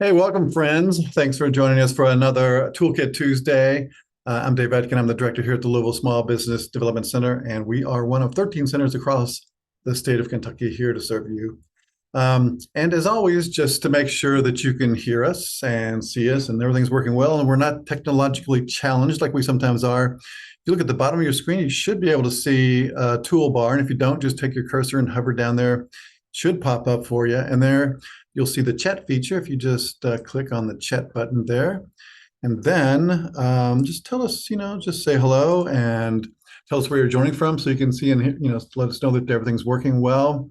Hey, welcome, friends. Thanks for joining us for another Toolkit Tuesday. I'm Dave Etkin. I'm the director here at the Louisville Small Business Development Center, and we are one of 13 centers across the state of Kentucky here to serve you. And as always, just to make sure that you can hear us and see us and everything's working well and we're not technologically challenged like we sometimes are. If you look at the bottom of your screen, you should be able to see a toolbar. And if you don't, just take your cursor and hover down there. It should pop up for you. And there you'll see the chat feature if you just click on the chat button there. And then just tell us, just say hello and tell us where you're joining from so you can see and, let us know that everything's working well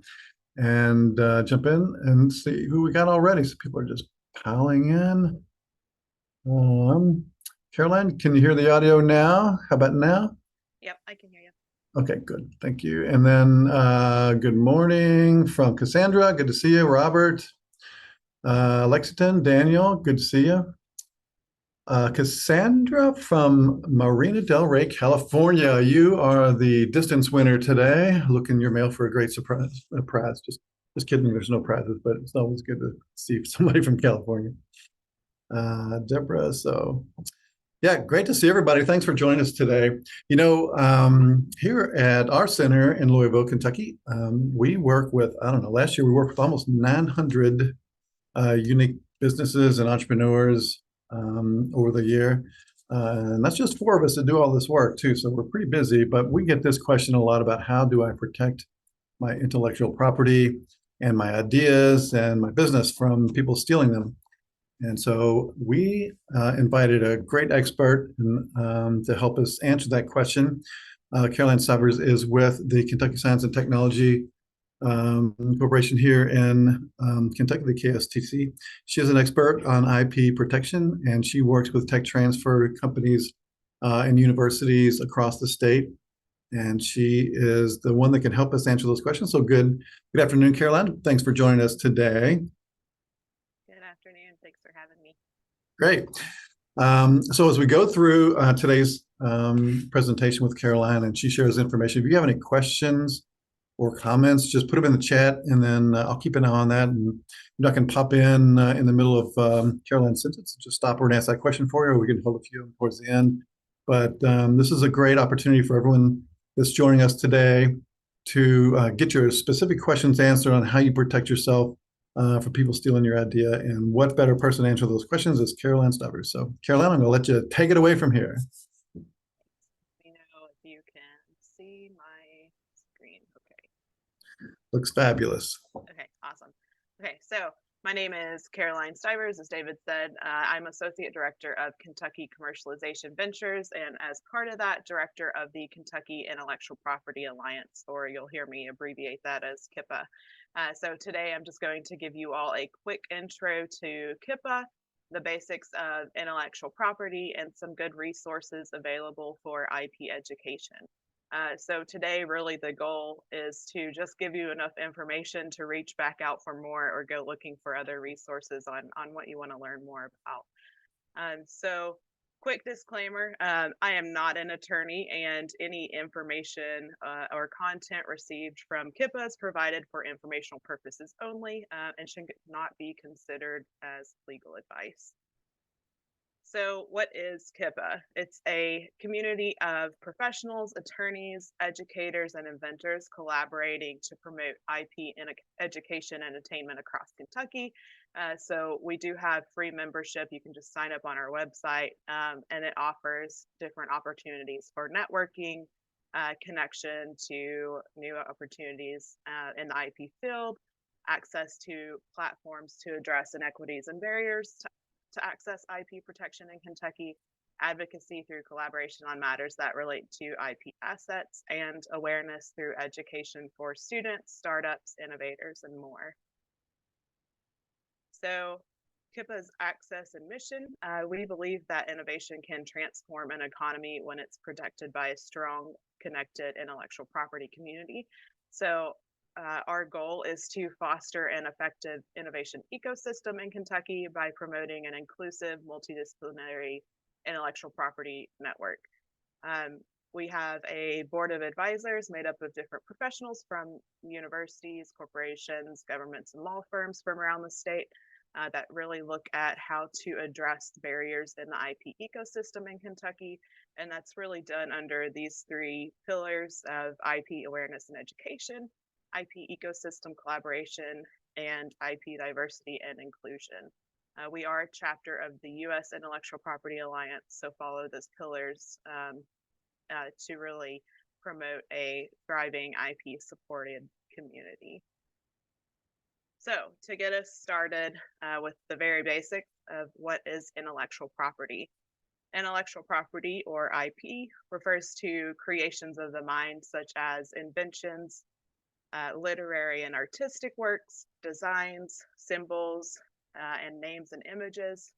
and jump in and see who we got already. So people are just piling in. Caroline, can you hear the audio now? How about now? Yep, I can hear you. Okay, good. Thank you. And then good morning from Cassandra. Good to see you. Robert, Lexington, Daniel, good to see you. Cassandra from Marina Del Rey, California. You are the distance winner today. Look in your mail for a great surprise. Just kidding. There's no prizes, but it's always good to see somebody from California. Deborah. So, yeah, great to see everybody. Thanks for joining us today. Here at our center in Louisville, Kentucky, we work with, I don't know, last year we worked with almost 900 unique businesses and entrepreneurs over the year. And that's just four of us that do all this work too. So we're pretty busy, but we get this question a lot about how do I protect my intellectual property and my ideas and my business from people stealing them. And so we invited a great expert to help us answer that question. Caroline Stivers is with the Kentucky Science and Technology Corporation here in Kentucky, the KSTC. She is an expert on IP protection, and she works with tech transfer companies and universities across the state. And she is the one that can help us answer those questions. So good afternoon, Caroline. Thanks for joining us today. Good afternoon. Thanks for having me. Great. So as we go through today's presentation with Caroline, and she shares information, if you have any questions or comments, just put them in the chat, and then I'll keep an eye on that. And I can pop in the middle of Caroline's sentence, just stop her and ask that question for you, or we can hold a few towards the end. But this is a great opportunity for everyone that's joining us today to get your specific questions answered on how you protect yourself for people stealing your idea. And what better person to answer those questions is Caroline Stivers. So Caroline, I'm going to let you take it away from here. Let me know if you can see my screen. Okay. Looks fabulous. Okay, awesome. Okay, so my name is Caroline Stivers. As David said, I'm Associate Director of Kentucky Commercialization Ventures, and as part of that, Director of the Kentucky Intellectual Property Alliance, or you'll hear me abbreviate that as KYIPA. So today I'm just going to give you all a quick intro to KYIPA, the basics of intellectual property, and some good resources available for IP education. So today, really, the goal is to just give you enough information to reach back out for more or go looking for other resources on what you want to learn more about. So quick disclaimer, I am not an attorney, and any information or content received from KYIPA is provided for informational purposes only and should not be considered as legal advice. So what is KYIPA? It's a community of professionals, attorneys, educators, and inventors collaborating to promote IP in education and attainment across Kentucky. So we do have free membership. You can just sign up on our website, and it offers different opportunities for networking, connection to new opportunities in the IP field, access to platforms to address inequities and barriers to access IP protection in Kentucky, advocacy through collaboration on matters that relate to IP assets, and awareness through education for students, startups, innovators, and more. So KYIPA's access and mission, we believe that innovation can transform an economy when it's protected by a strong, connected intellectual property community. So our goal is to foster an effective innovation ecosystem in Kentucky by promoting an inclusive, multidisciplinary intellectual property network. We have a board of advisors made up of different professionals from universities, corporations, governments, and law firms from around the state. that really look at how to address barriers in the IP ecosystem in Kentucky. And that's really done under these three pillars of IP awareness and education, IP ecosystem collaboration, and IP diversity and inclusion. We are a chapter of the U.S. Intellectual Property Alliance, so follow those pillars to really promote a thriving IP supported community. So to get us started with the very basics of what is intellectual property. Intellectual property, or IP, refers to creations of the mind such as inventions, literary and artistic works, designs, symbols, and names and images.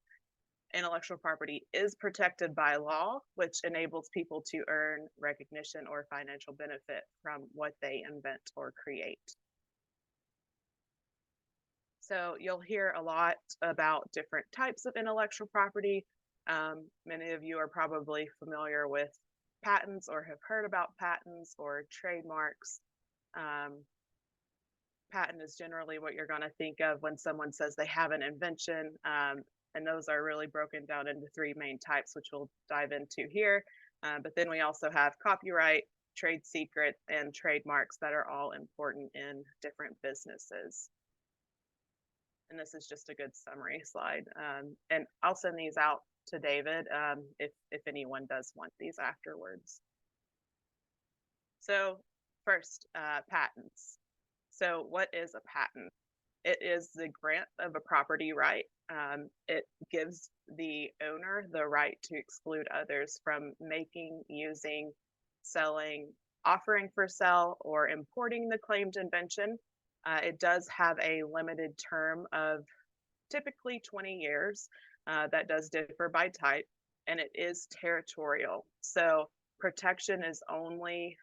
Intellectual property is protected by law, which enables people to earn recognition or financial benefit from what they invent or create. So you'll hear a lot about different types of intellectual property. Many of you are probably familiar with patents or have heard about patents or trademarks. Patent is generally what you're going to think of when someone says they have an invention, and those are really broken down into three main types, which we'll dive into here. But then we also have copyright, trade secret, and trademarks that are all important in different businesses. And this is just a good summary slide. And I'll send these out to David if anyone does want these afterwards. So first, patents. So what is a patent? It is the grant of a property right. It gives the owner the right to exclude others from making, using, selling, offering for sale, or importing the claimed invention. It does have a limited term of typically 20 years. That does differ by type, and it is territorial. So protection is only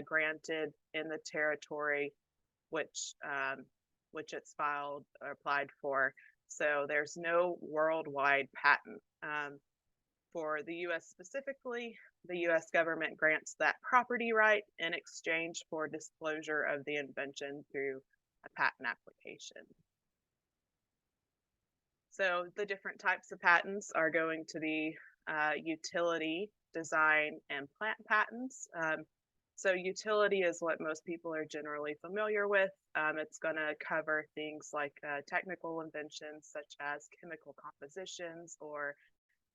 granted in the territory which it's filed or applied for. So there's no worldwide patent. For the US specifically, the US government grants that property right in exchange for disclosure of the invention through a patent application. So the different types of patents are going to be utility, design, and plant patents. So utility is what most people are generally familiar with. It's going to cover things like technical inventions such as chemical compositions or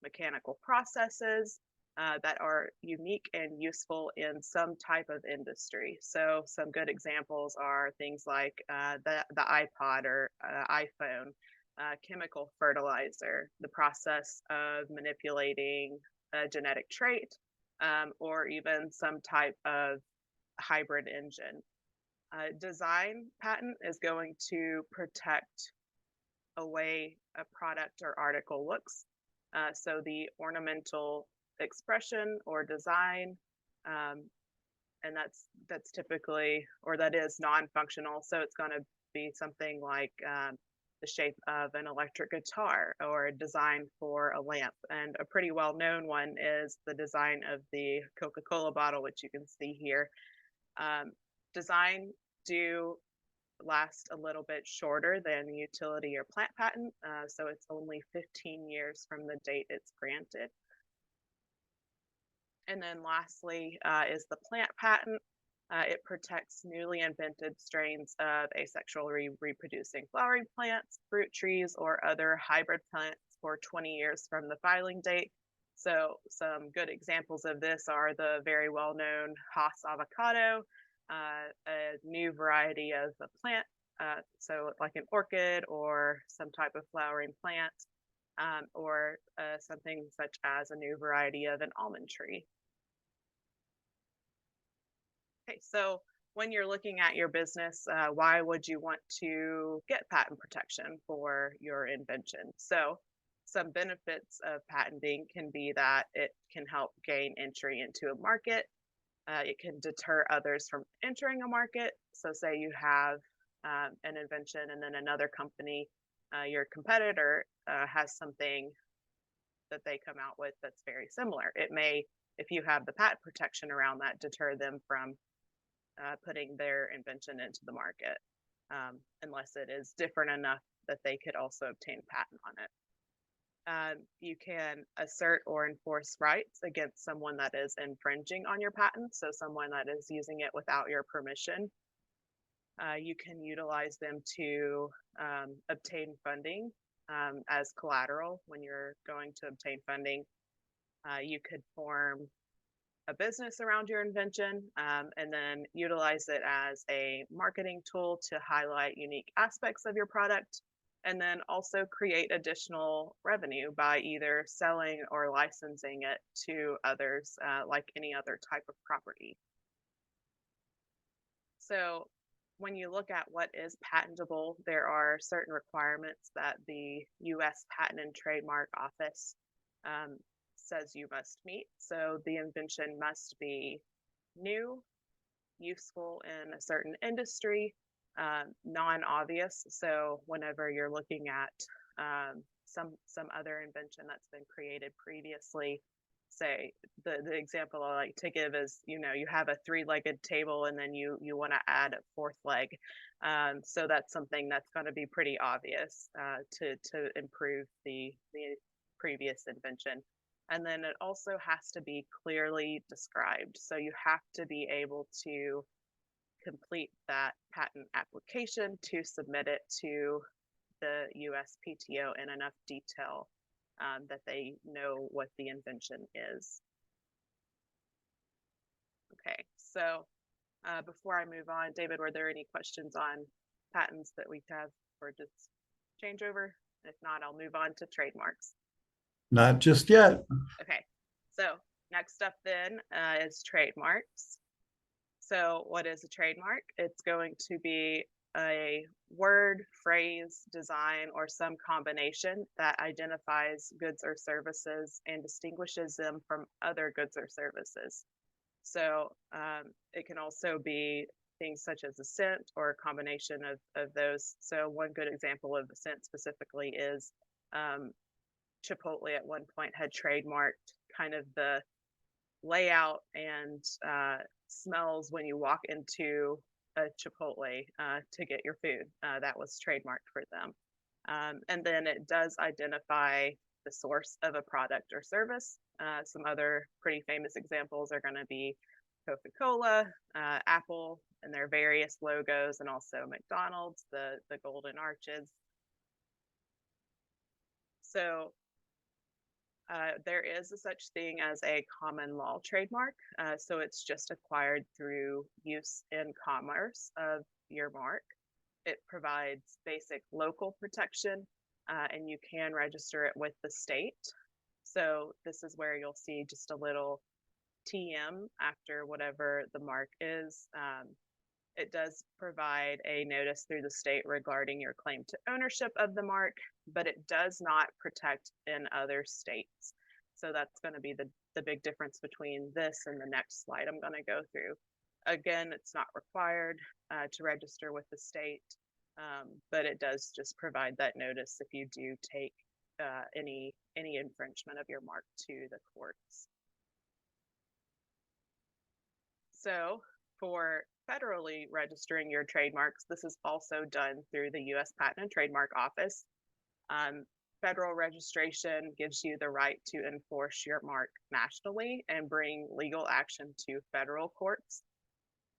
mechanical processes that are unique and useful in some type of industry. So some good examples are things like the iPod or iPhone, chemical fertilizer, the process of manipulating a genetic trait, or even some type of hybrid engine. Design patent is going to protect a way a product or article looks. So the ornamental expression or design, and that's typically, or that is non-functional. So it's going to be something like the shape of an electric guitar or a design for a lamp. And a pretty well-known one is the design of the Coca-Cola bottle, which you can see here. Design do last a little bit shorter than utility or plant patent. So it's only 15 years from the date it's granted. And then lastly is the plant patent. It protects newly invented strains of asexually reproducing flowering plants, fruit trees, or other hybrid plants for 20 years from the filing date. So some good examples of this are the very well-known Haas avocado, a new variety of a plant, so like an orchid or some type of flowering plant, or something such as a new variety of an almond tree. Okay, so when you're looking at your business, why would you want to get patent protection for your invention? So some benefits of patenting can be that it can help gain entry into a market. It can deter others from entering a market. So say you have an invention and then another company, your competitor has something that they come out with that's very similar. It may, if you have the patent protection around that, deter them from putting their invention into the market, unless it is different enough that they could also obtain a patent on it. You can assert or enforce rights against someone that is infringing on your patent, so someone that is using it without your permission. You can utilize them to obtain funding as collateral when you're going to obtain funding. You could form a business around your invention and then utilize it as a marketing tool to highlight unique aspects of your product, and then also create additional revenue by either selling or licensing it to others like any other type of property. So when you look at what is patentable, there are certain requirements that the US Patent and Trademark Office says you must meet. So the invention must be new, useful in a certain industry, non-obvious. So whenever you're looking at some other invention that's been created previously, say the example I like to give is, you have a three-legged table and then you want to add a fourth leg. So that's something that's going to be pretty obvious to improve the previous invention. And then it also has to be clearly described. So you have to be able to complete that patent application to submit it to the USPTO in enough detail that they know what the invention is. Okay, so before I move on, David, were there any questions on patents that we have or just change over? If not, I'll move on to trademarks. Not just yet. Okay, so next up then is trademarks. So what is a trademark? It's going to be a word, phrase, design, or some combination that identifies goods or services and distinguishes them from other goods or services. So it can also be things such as a scent or a combination of those. So one good example of the scent specifically is Chipotle at one point had trademarked kind of the layout and smells when you walk into a Chipotle to get your food. That was trademarked for them. And then it does identify the source of a product or service. Some other pretty famous examples are going to be Coca-Cola, Apple, and their various logos, and also McDonald's, the golden arches. So there is a such thing as a common law trademark. So it's just acquired through use in commerce of your mark. It provides basic local protection, and you can register it with the state. So this is where you'll see just a little TM after whatever the mark is. It does provide a notice through the state regarding your claim to ownership of the mark, but it does not protect in other states. So that's going to be the big difference between this and the next slide I'm going to go through. Again, it's not required to register with the state, but it does just provide that notice if you do take any infringement of your mark to the courts. So for federally registering your trademarks, this is also done through the U.S. Patent and Trademark Office. Federal registration gives you the right to enforce your mark nationally and bring legal action to federal courts.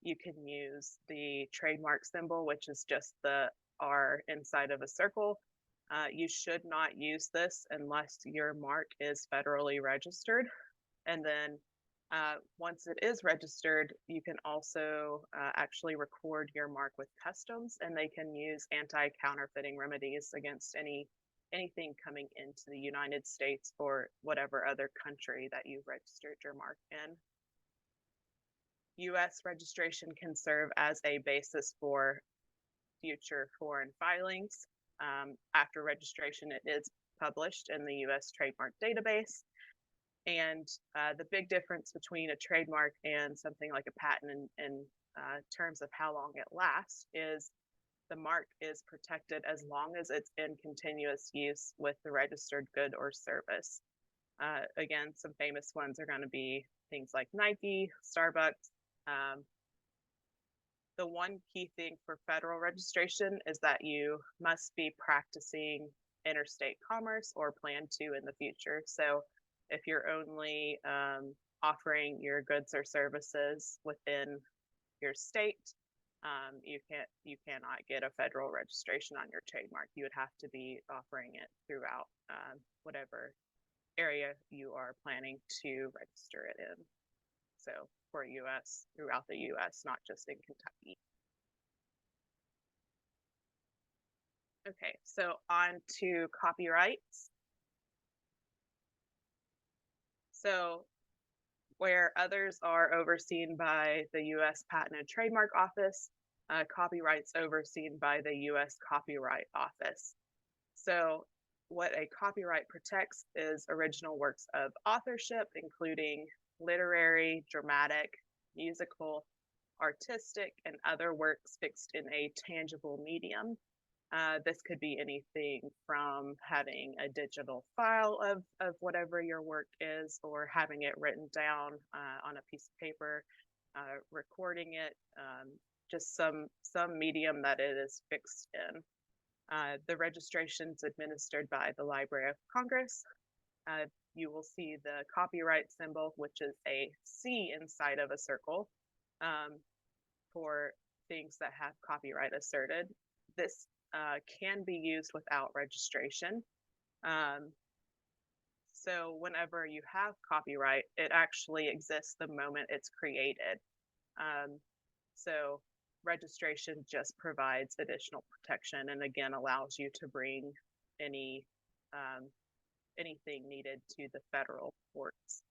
You can use the trademark symbol, which is just the R inside of a circle. You should not use this unless your mark is federally registered. And then once it is registered, you can also actually record your mark with customs, and they can use anti-counterfeiting remedies against anything coming into the United States or whatever other country that you've registered your mark in. U.S. registration can serve as a basis for future foreign filings. After registration, it is published in the U.S. trademark database. And the big difference between a trademark and something like a patent in terms of how long it lasts is the mark is protected as long as it's in continuous use with the registered good or service. Again, some famous ones are going to be things like Nike, Starbucks, the one key thing for federal registration is that you must be practicing interstate commerce or plan to in the future. So if you're only offering your goods or services within your state, you cannot get a federal registration on your trademark. You would have to be offering it throughout whatever area you are planning to register it in. So for US, throughout the US, not just in Kentucky. Okay, so on to copyrights. So where others are overseen by the US Patent and Trademark Office, copyrights overseen by the US Copyright Office. So what a copyright protects is original works of authorship, including literary, dramatic, musical, artistic, and other works fixed in a tangible medium. This could be anything from having a digital file of whatever your work is, or having it written down on a piece of paper, recording it, just some medium that it is fixed in. The registration's administered by the Library of Congress. You will see the copyright symbol, which is a C inside of a circle, for things that have copyright asserted. This can be used without registration. So whenever you have copyright, it actually exists the moment it's created. So registration just provides additional protection, and again allows you to bring anything needed to the federal courts.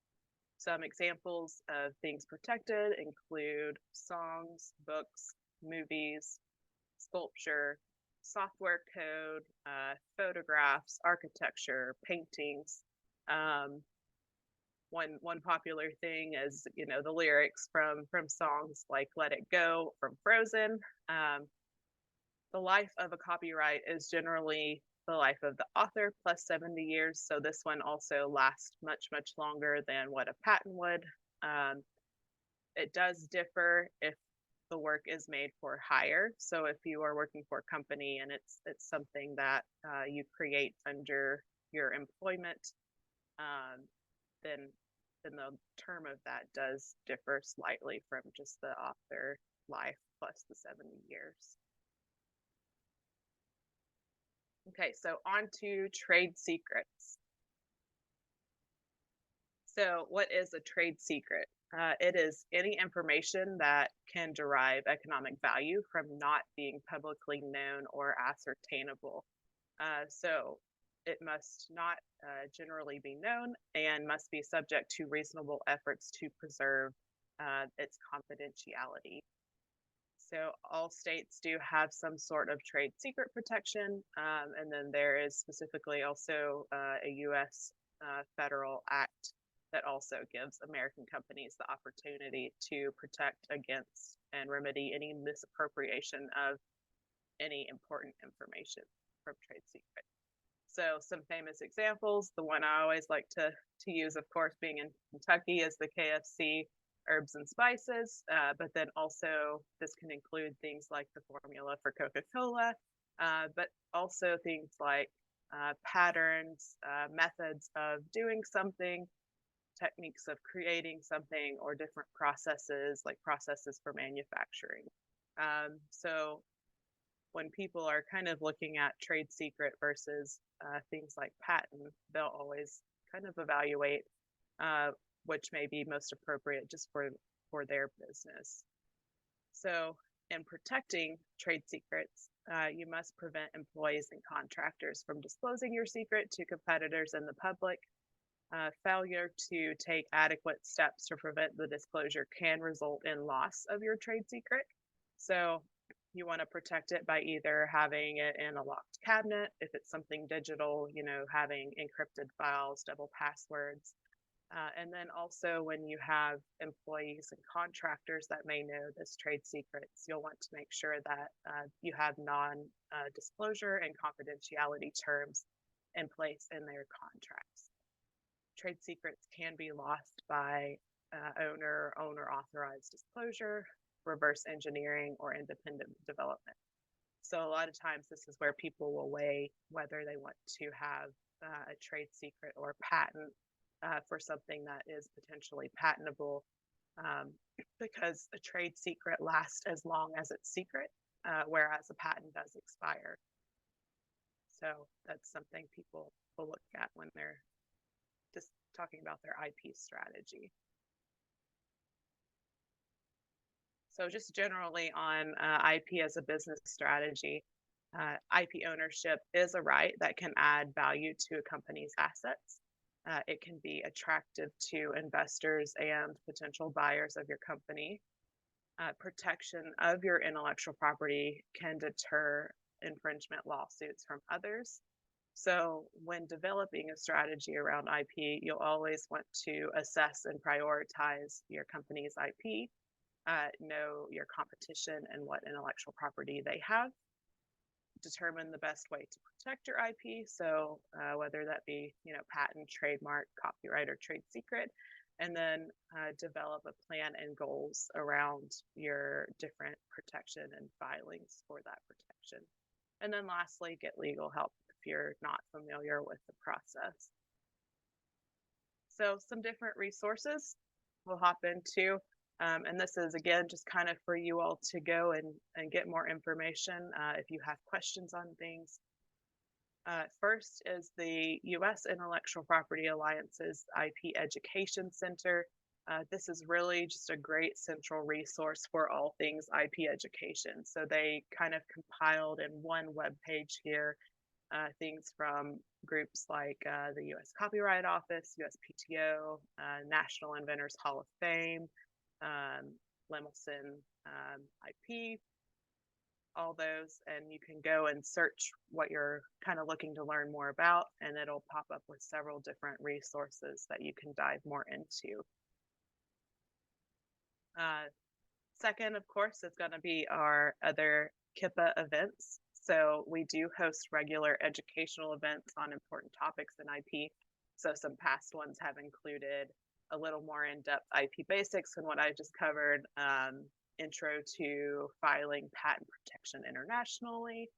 Some examples of things protected include songs, books, movies, sculpture, software code, photographs, architecture, paintings. One popular thing is, the lyrics from songs like "Let It Go" from Frozen. The life of a copyright is generally the life of the author plus 70 years. So this one also lasts much longer than what a patent would. It does differ if the work is made for hire. So if you are working for a company and it's something that you create under your employment, then the term of that does differ slightly from just the author life plus the 70 years. Okay, so on to trade secrets. So what is a trade secret? It is any information that can derive economic value from not being publicly known or ascertainable. So it must not generally be known and must be subject to reasonable efforts to preserve its confidentiality. So all states do have some sort of trade secret protection, and then there is specifically also a U.S. Federal Act that also gives American companies the opportunity to protect against and remedy any misappropriation of any important information from trade secret. So some famous examples, the one I always like to use, of course, being in Kentucky, is the KFC herbs and spices, but then also this can include things like the formula for Coca-Cola, but also things like patterns, methods of doing something, techniques of creating something, or different processes, like processes for manufacturing. So when people are kind of looking at trade secret versus things like patent, they'll always kind of evaluate which may be most appropriate just for their business. So in protecting trade secrets, you must prevent employees and contractors from disclosing your secret to competitors and the public. Failure to take adequate steps to prevent the disclosure can result in loss of your trade secret. So you want to protect it by either having it in a locked cabinet, if it's something digital, having encrypted files, double passwords. And then also when you have employees and contractors that may know this trade secrets, you'll want to make sure that you have non-disclosure and confidentiality terms in place in their contracts. Trade secrets can be lost by owner authorized disclosure, reverse engineering, or independent development. So a lot of times this is where people will weigh whether they want to have a trade secret or patent for something that is potentially patentable, because a trade secret lasts as long as it's secret, whereas a patent does expire. So that's something people will look at when they're just talking about their IP strategy. So just generally on IP as a business strategy, IP ownership is a right that can add value to a company's assets. It can be attractive to investors and potential buyers of your company. Protection of your intellectual property can deter infringement lawsuits from others. So when developing a strategy around IP, you'll always want to assess and prioritize your company's IP, know your competition and what intellectual property they have, determine the best way to protect your IP. So whether that be, patent, trademark, copyright, or trade secret, and then develop a plan and goals around your different protection and filings for that protection. And then lastly, get legal help if you're not familiar with the process. So some different resources we'll hop into. And this is, again, just kind of for you all to go and get more information if you have questions on things. First is the U.S. Intellectual Property Alliance's IP Education Center. This is really just a great central resource for all things IP education. So they kind of compiled in one webpage here things from groups like the U.S. Copyright Office, USPTO, National Inventors Hall of Fame, Lemelson IP, all those, and you can go and search what you're kind of looking to learn more about, and it'll pop up with several different resources that you can dive more into. Second, of course, is going to be our other KYIPA events. So we do host regular educational events on important topics in IP. So some past ones have included a little more in-depth IP basics than what I just covered, intro to filing patent protection internationally,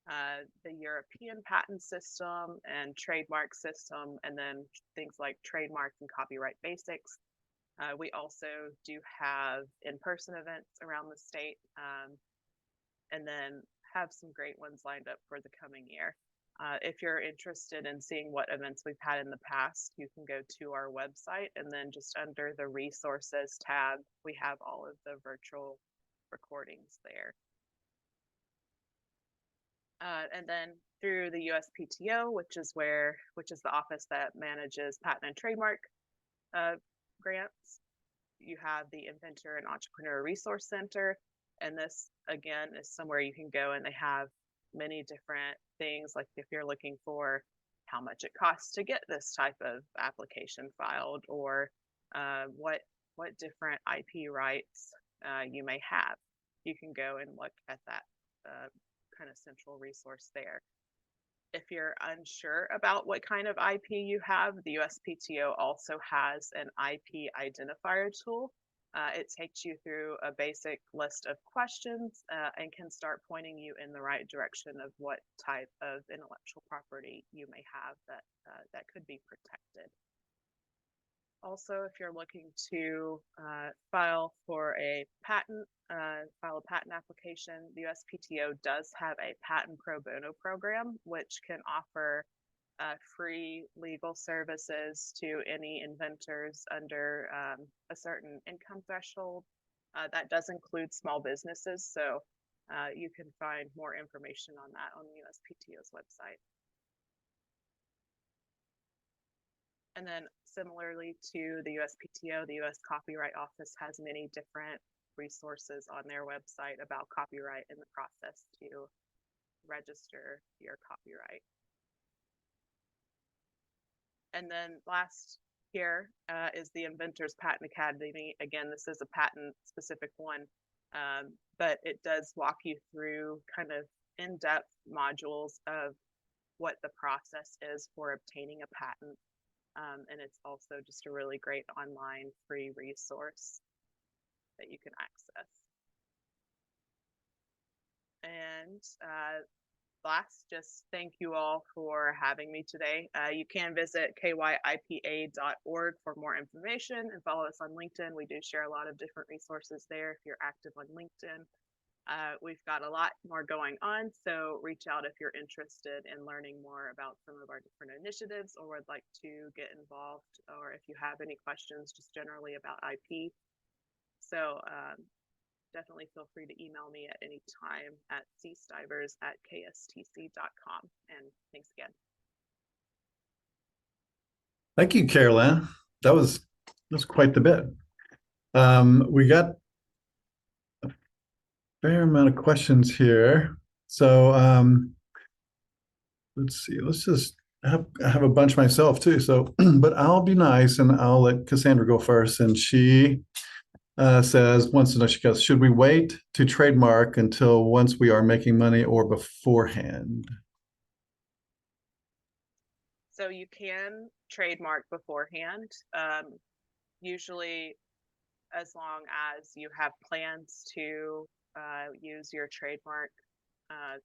the European patent system and trademark system, and then things like trademark and copyright basics. We also do have in-person events around the state, and then have some great ones lined up for the coming year. If you're interested in seeing what events we've had in the past, you can go to our website, and then just under the resources tab, we have all of the virtual recordings there. And then through the USPTO, which is the office that manages patent and trademark grants, you have the Inventor and Entrepreneur Resource Center. And this, again, is somewhere you can go, and they have many different things, like if you're looking for how much it costs to get this type of application filed, or what different IP rights you may have. You can go and look at that kind of central resource there. If you're unsure about what kind of IP you have, the USPTO also has an IP identifier tool. It takes you through a basic list of questions and can start pointing you in the right direction of what type of intellectual property you may have that could be protected. Also, if you're looking to file a patent application, the USPTO does have a patent pro bono program, which can offer free legal services to any inventors under a certain income threshold. That does include small businesses, so you can find more information on that on the USPTO's website. And then similarly to the USPTO, the US Copyright Office has many different resources on their website about copyright and the process to register your copyright. And then last here is the Inventors Patent Academy. Again, this is a patent specific one, but it does walk you through kind of in-depth modules of what the process is for obtaining a patent. And it's also just a really great online free resource that you can access. And last, just thank you all for having me today. You can visit KYIPA.org for more information and follow us on LinkedIn. We do share a lot of different resources there if you're active on LinkedIn. We've got a lot more going on, so reach out if you're interested in learning more about some of our different initiatives or would like to get involved, or if you have any questions just generally about IP. So definitely feel free to email me at any time at cstivers@kstc.com. And thanks again. Thank you, Caroline. That's quite the bit. We got a fair amount of questions here. So let's see. I have a bunch myself too. So, but I'll be nice and I'll let Cassandra go first. And she wants to know, she goes, should we wait to trademark until once we are making money or beforehand? So you can trademark beforehand, usually as long as you have plans to use your trademark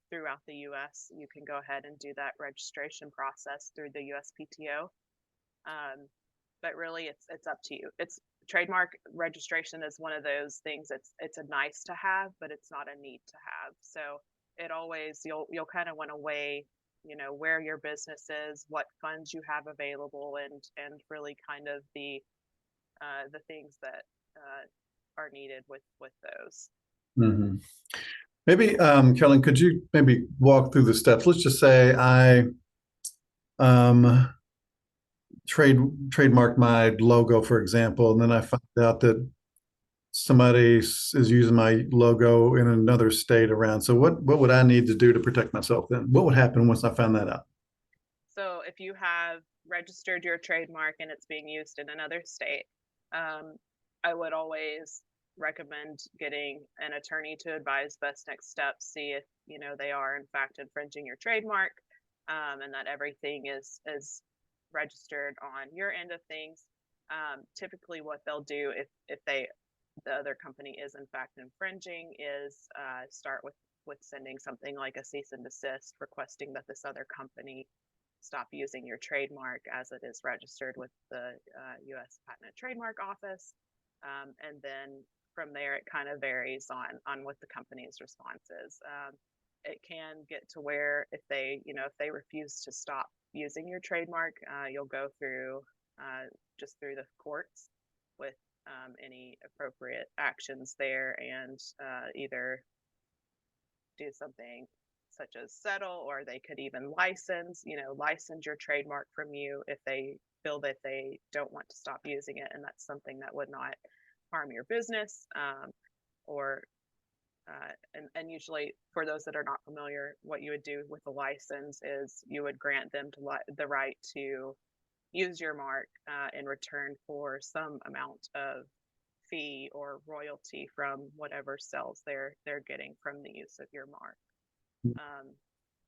throughout the US. You can go ahead and do that registration process through the USPTO. But really, it's up to you. It's trademark registration is one of those things. It's a nice to have, but it's not a need to have. So it always you'll kind of want to weigh, where your business is, what funds you have available, and really kind of the things that are needed with those. Mm-hmm. Maybe, Kellen, could you maybe walk through the steps? Let's just say I trademark my logo, for example, and then I find out that somebody is using my logo in another state around. So what would I need to do to protect myself then? What would happen once I found that out? So if you have registered your trademark and it's being used in another state, I would always recommend getting an attorney to advise best next steps, see if they are in fact infringing your trademark, and that everything is registered on your end of things. Typically what they'll do if the other company is in fact infringing is start with sending something like a cease and desist, requesting that this other company stop using your trademark as it is registered with the US Patent and Trademark Office. And then from there, it kind of varies on what the company's response is. It can get to where if they refuse to stop using your trademark, you'll go through just through the courts with any appropriate actions there, and either do something such as settle, or they could even license your trademark from you if they feel that they don't want to stop using it, and that's something that would not harm your business. And usually, for those that are not familiar, what you would do with a license is you would grant them the right to use your mark in return for some amount of fee or royalty from whatever sales they're getting from the use of your mark.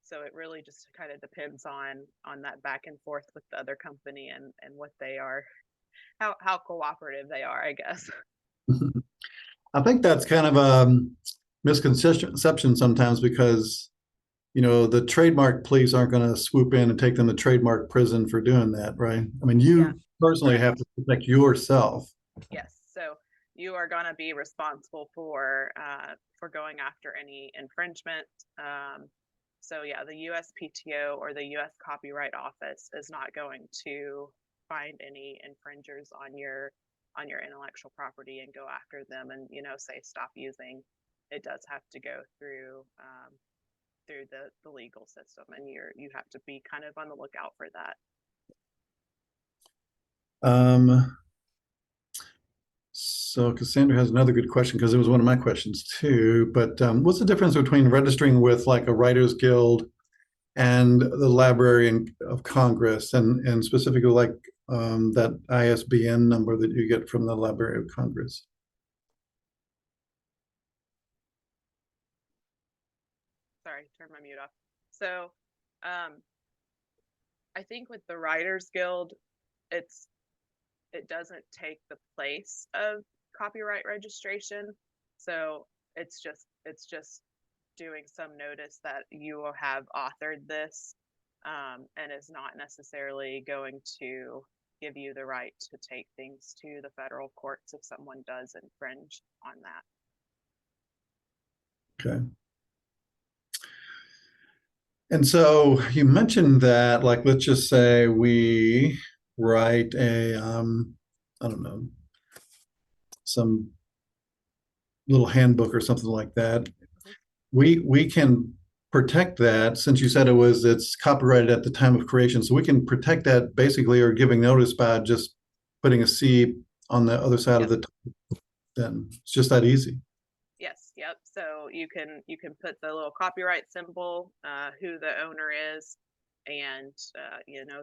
So it really just kind of depends on that back and forth with the other company and what they are, how cooperative they are, I guess. I think that's kind of a misconception sometimes, because the trademark police aren't going to swoop in and take them to trademark prison for doing that, right? I mean, you personally have to protect yourself. Yes. So you are going to be responsible for going after any infringement. So yeah, the USPTO or the US Copyright Office is not going to find any infringers on your intellectual property and go after them and say stop using. It does have to go through the legal system, and you have to be kind of on the lookout for that. So Cassandra has another good question, because it was one of my questions too. But what's the difference between registering with like a Writers Guild and the Library of Congress, and specifically like that ISBN number that you get from the Library of Congress? Sorry, turn my mute off. So I think with the Writers Guild, it doesn't take the place of copyright registration. So it's just doing some notice that you will have authored this, and is not necessarily going to give you the right to take things to the federal courts if someone does infringe on that. Okay. And so you mentioned that, like, let's just say we write a, I don't know, some little handbook or something like that. We can protect that, since you said it's copyrighted at the time of creation. So we can protect that basically, or giving notice by just putting a C on the other side of the, then it's just that easy. Yes, yep. So you can put the little copyright symbol, who the owner is, and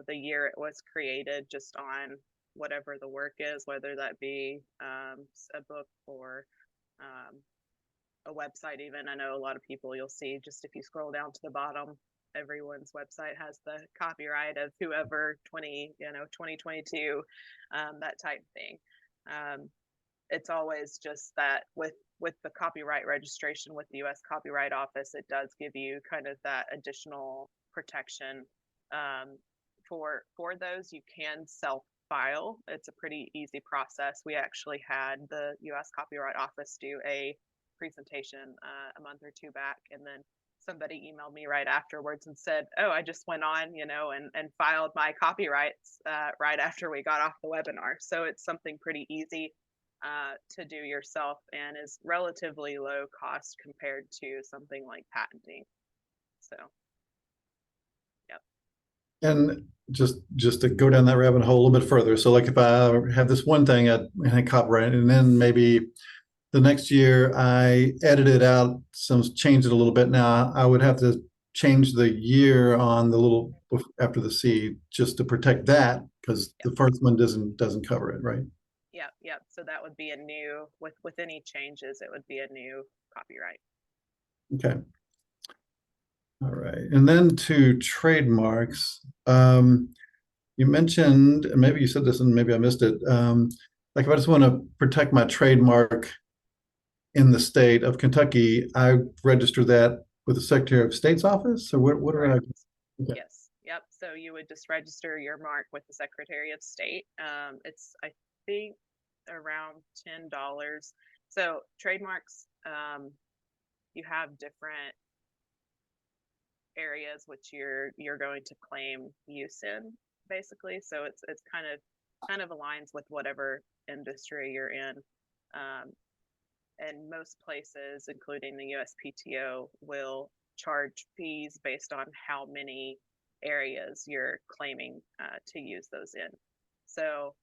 the year it was created, just on whatever the work is, whether that be a book or a website. Even, I know a lot of people, you'll see, just if you scroll down to the bottom, everyone's website has the copyright of whoever 2022, that type thing. It's always just that with the copyright registration with the U.S. Copyright Office, it does give you kind of that additional protection. For those, you can self-file. It's a pretty easy process. We actually had the U.S. Copyright Office do a presentation a month or two back, and then somebody emailed me right afterwards and said, "Oh, I just went on, and filed my copyrights right after we got off the webinar." So it's something pretty easy to do yourself, and is relatively low cost compared to something like patenting. So, yep. And just to go down that rabbit hole a little bit further. So like if I have this one thing at copyright, and then maybe the next year I edit it out, change it a little bit. Now I would have to change the year on the little after the C just to protect that, because the first one doesn't cover it, right? Yep. So that would be a new, with any changes, it would be a new copyright. Okay. All right. And then to trademarks, you mentioned, and maybe you said this and maybe I missed it, like if I just want to protect my trademark in the state of Kentucky, I register that with the Secretary of State's office, or what are I? Okay. Yes. Yep. So you would just register your mark with the Secretary of State. It's, I think, around $10. So trademarks, you have different areas which you're going to claim use in, basically. So it's kind of aligns with whatever industry you're in. And most places, including the USPTO, will charge fees based on how many areas you're claiming to use those in. So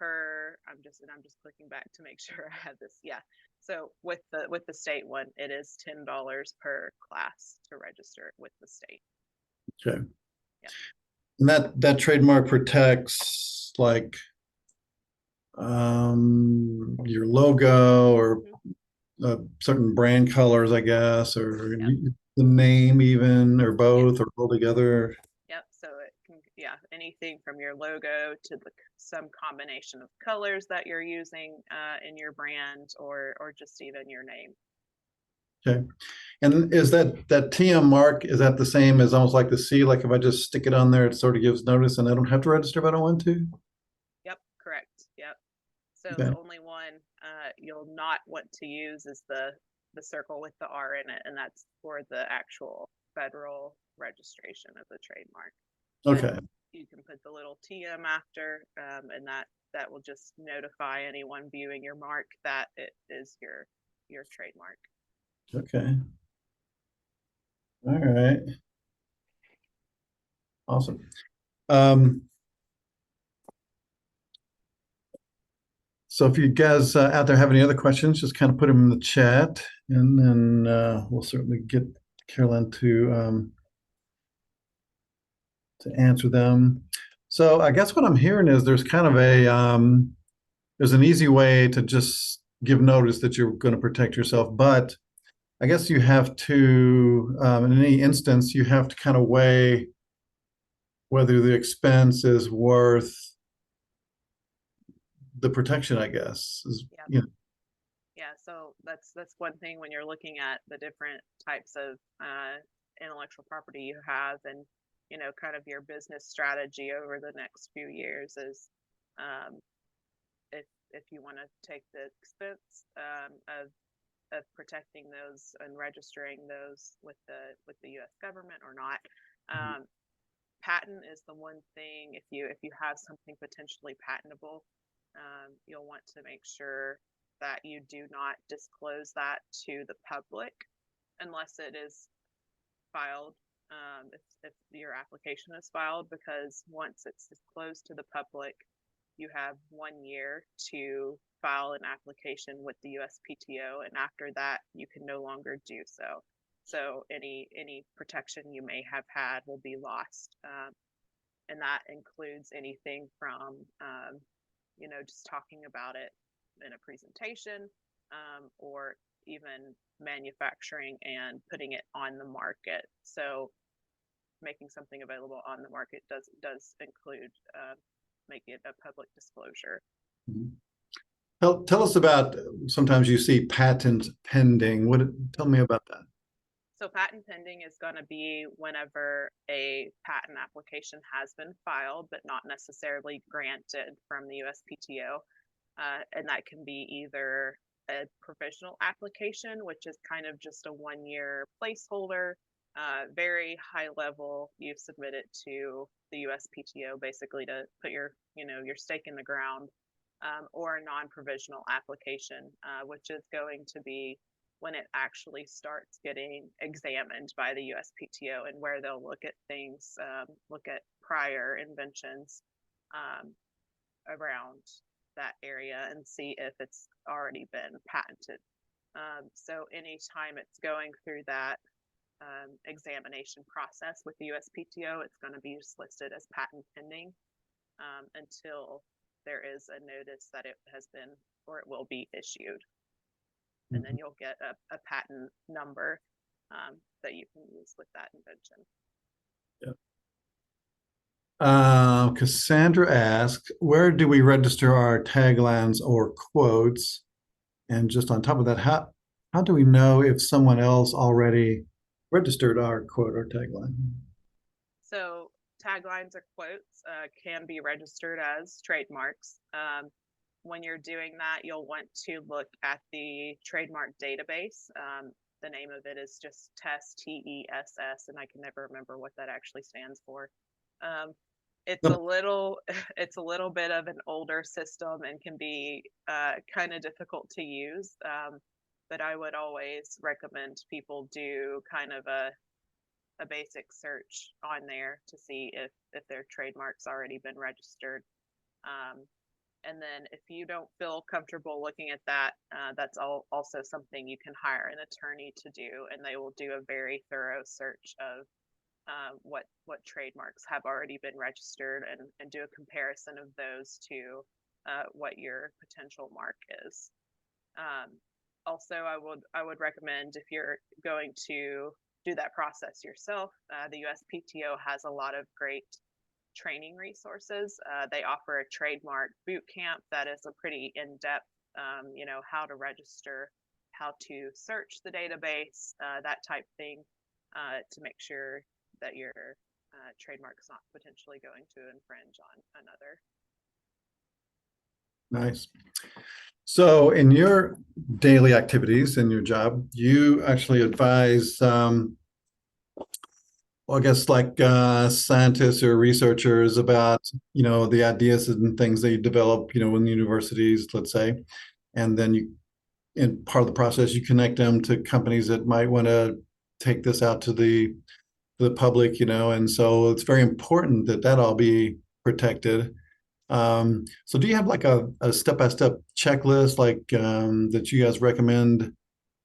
I'm just clicking back to make sure I have this. Yeah. So with the state one, it is $10 per class to register with the state. Okay. Yeah. And that trademark protects like your logo, or certain brand colors, I guess, or the name even, or both, or all together. Yep. So it can, anything from your logo to some combination of colors that you're using in your brand, or just even your name. Okay. And is that TM mark, is that the same as almost like the C? Like if I just stick it on there, it sort of gives notice and I don't have to register if I don't want to? Yep, correct. Yep. So Okay. the only one you'll not want to use is the circle with the R in it, and that's for the actual federal registration of the trademark. Okay. But you can put the little TM after, and that will just notify anyone viewing your mark that it is your trademark. Okay. All right. Awesome. So if you guys out there have any other questions, just kind of put them in the chat, and then we'll certainly get Carolyn to answer them. So I guess what I'm hearing is there's kind of there's an easy way to just give notice that you're going to protect yourself, but I guess you have to, in any instance, you have to kind of weigh whether the expense is worth the protection, I guess. Yep. Yeah, so that's one thing when you're looking at the different types of intellectual property you have, and kind of your business strategy over the next few years is, um, if you want to take the expense of protecting those and registering those with the U.S. government or not. Um, Patent is the one thing. If you have something potentially patentable, you'll want to make sure that you do not disclose that to the public unless it is filed. If your application is filed, because once it's disclosed to the public, you have 1 year to file an application with the USPTO, and after that, you can no longer do so. So any protection you may have had will be lost, and that includes anything from just talking about it in a presentation, or even manufacturing and putting it on the market. So making something available on the market does include making it a public disclosure. Mhm. Tell us about, sometimes you see patent pending. Tell me about that. So patent pending is going to be whenever a patent application has been filed, but not necessarily granted from the USPTO. And that can be either a provisional application, which is kind of just a 1 year placeholder, very high level. You submit it to the USPTO basically to put your stake in the ground, or a non-provisional application, which is going to be when it actually starts getting examined by the USPTO, and where they'll look at things, look at prior inventions around that area and see if it's already been patented. So anytime it's going through that examination process with the USPTO, it's going to be just listed as patent pending, until there is a notice that it has been or it will be issued. And then you'll get a patent number that you can use with that invention. Cassandra asked, where do we register our taglines or quotes? And just on top of that, how do we know if someone else already registered our quote or tagline? So taglines or quotes can be registered as trademarks. When you're doing that, you'll want to look at the trademark database. The name of it is just TESS, and I can never remember what that actually stands for. It's a little bit of an older system and can be kind of difficult to use. But I would always recommend people do kind of a basic search on there to see if their trademark's already been registered. And then if you don't feel comfortable looking at that, that's also something you can hire an attorney to do, and they will do a very thorough search of what trademarks have already been registered, and do a comparison of those to what your potential mark is. Also, I would recommend, if you're going to do that process yourself, the USPTO has a lot of great training resources. They offer a trademark boot camp that is a pretty in-depth, how to register, how to search the database, that type thing, to make sure that your trademark is not potentially going to infringe on another. Nice. So in your daily activities in your job, you actually advise, well, I guess like scientists or researchers about, the ideas and things that you develop, in universities, let's say, and then in part of the process, you connect them to companies that might want to take this out to the public, and so it's very important that all be protected. So do you have like a step-by-step checklist, like that you guys recommend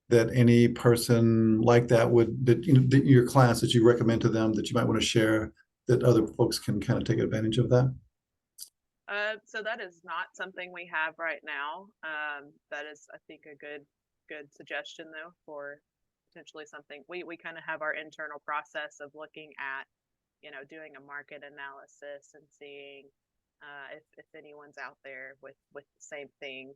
that any person like that your class, that you recommend to them, that you might want to share, that other folks can kind of take advantage of that? So that is not something we have right now. That is, I think, a good suggestion though, for potentially something. We kind of have our internal process of looking at, doing a market analysis and seeing if anyone's out there with the same thing,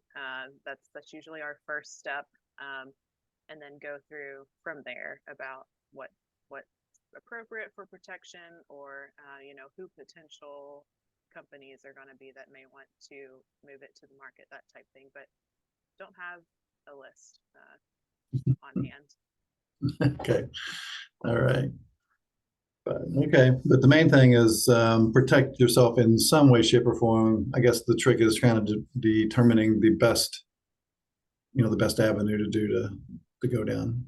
that's usually our first step, and then go through from there about what's appropriate for protection, or who potential companies are going to be that may want to move it to the market, that type thing. But don't have a list on hand. Okay. All right. But the main thing is protect yourself in some way, shape, or form. I guess the trick is kind of determining the best avenue to go down.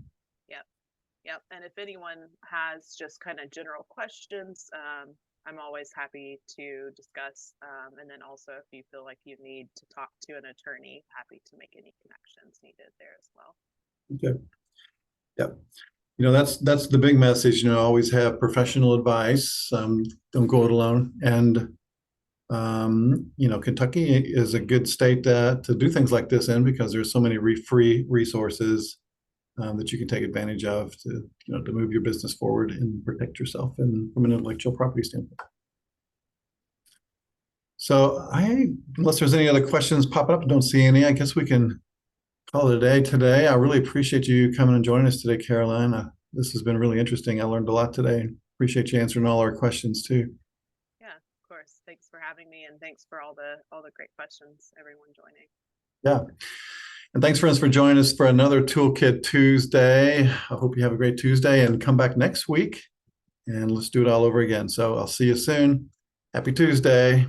Yep. And if anyone has just kind of general questions, I'm always happy to discuss. And then also, if you feel like you need to talk to an attorney, happy to make any connections needed there as well. Okay. Yep. That's the big message. Always have professional advice. Don't go it alone. And Kentucky is a good state to do things like this in, because there's so many free resources that you can take advantage of to move your business forward and protect yourself from an intellectual property standpoint. So unless there's any other questions popping up, I don't see any. I guess we can call it a day today. I really appreciate you coming and joining us today, Caroline. This has been really interesting. I learned a lot today. Appreciate you answering all our questions too. Yeah, of course. Thanks for having me, and thanks for all the great questions, everyone joining. Yeah. And thanks, friends, for joining us for another Toolkit Tuesday. I hope you have a great Tuesday and come back next week and let's do it all over again. So I'll see you soon. Happy Tuesday.